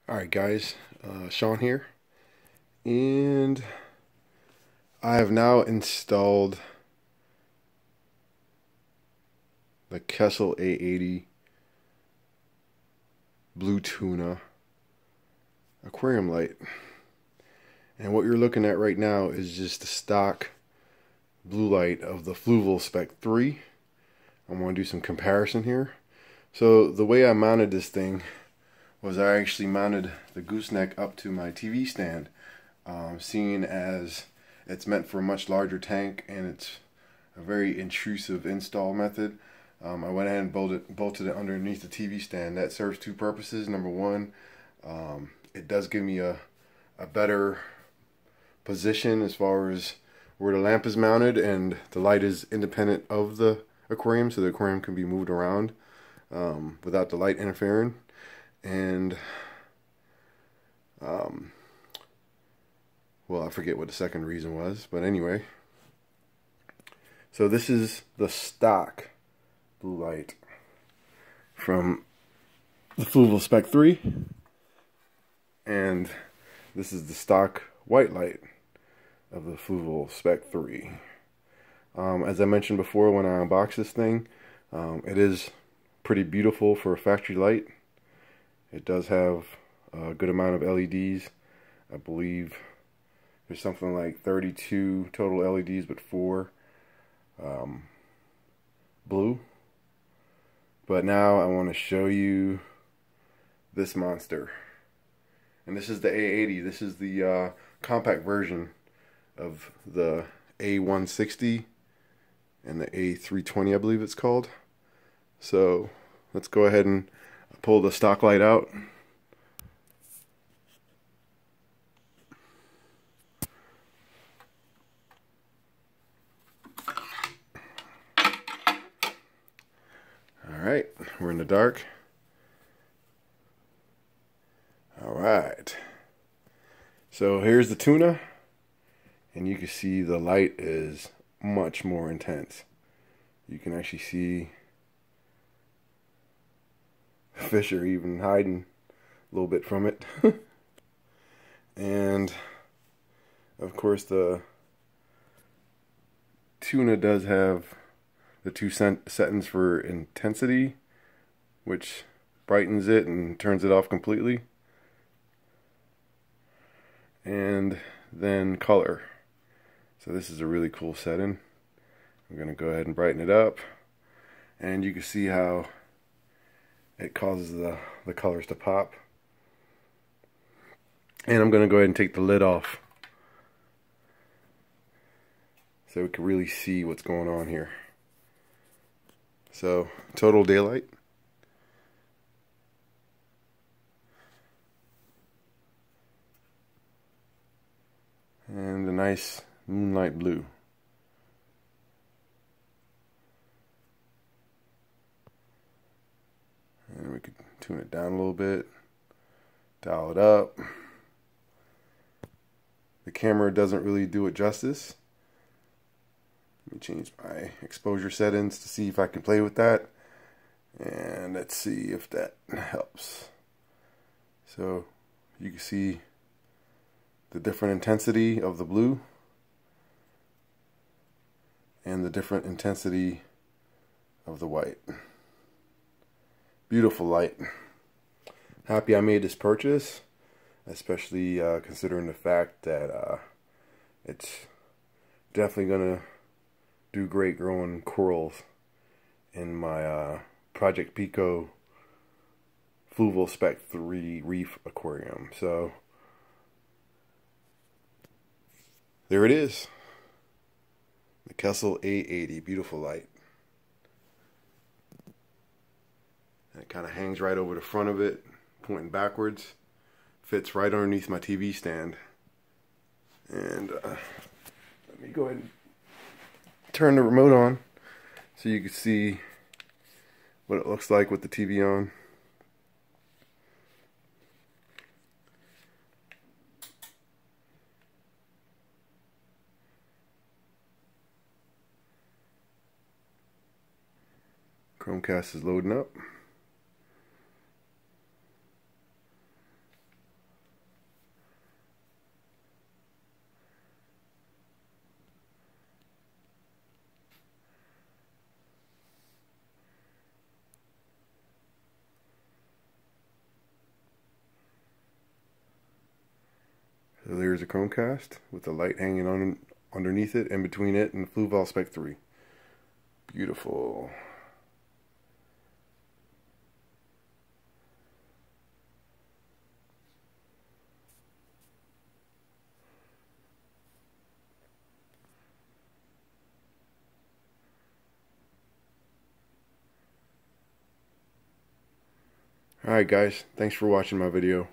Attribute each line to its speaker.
Speaker 1: Alright guys, Sean here, and I have now installed the Kessil A80 Blue Tuna aquarium light. And what you're looking at right now is just the stock blue light of the Fluval Spec 3. I'm going to do some comparison here. So the way I mounted this thing was I actually mounted the gooseneck up to my TV stand, seeing as it's meant for a much larger tank and it's a very intrusive install method. I went ahead and bolted it underneath the TV stand. That serves two purposes. Number one, it does give me a better position as far as where the lamp is mounted, and the light is independent of the aquarium, so the aquarium can be moved around without the light interfering. And well, I forget what the second reason was, but anyway, so this is the stock blue light from the Fluval Spec 3, and this is the stock white light of the Fluval Spec 3. As I mentioned before when I unboxed this thing, it is pretty beautiful for a factory light. It does have a good amount of LEDs. I believe there's something like 32 total LEDs, but 4 blue. But now I want to show you this monster. And this is the A80. This is the compact version of the A160 and the A320, I believe it's called. So let's go ahead and pull the stock light out. Alright, we're in the dark. Alright, so here's the tuna, and you can see the light is much more intense. You can actually see the fish are even hiding a little bit from it. And of course the tuna does have the two settings for intensity, which brightens it and turns it off completely, and then color. So this is a really cool setting. I'm going to go ahead and brighten it up, and you can see how it causes the colors to pop. And I'm going to go ahead and take the lid off so we can really see what's going on here. So total daylight. And a nice moonlight blue. And we could tune it down a little bit, dial it up. The camera doesn't really do it justice. Let me change my exposure settings to see if I can play with that. And let's see if that helps. So you can see the different intensity of the blue and the different intensity of the white. Beautiful light. Happy I made this purchase, especially considering the fact that it's definitely gonna do great growing corals in my Project Pico Fluval Spec 3 Reef Aquarium. So there it is, the Kessil A80, beautiful light. And it kind of hangs right over the front of it, pointing backwards. Fits right underneath my TV stand. And let me go ahead and turn the remote on so you can see what it looks like with the TV on. Chromecast is loading up. So there's a Chromecast with the light hanging on underneath it, in between it and the Fluval Spec 3. Beautiful. Alright guys, thanks for watching my video.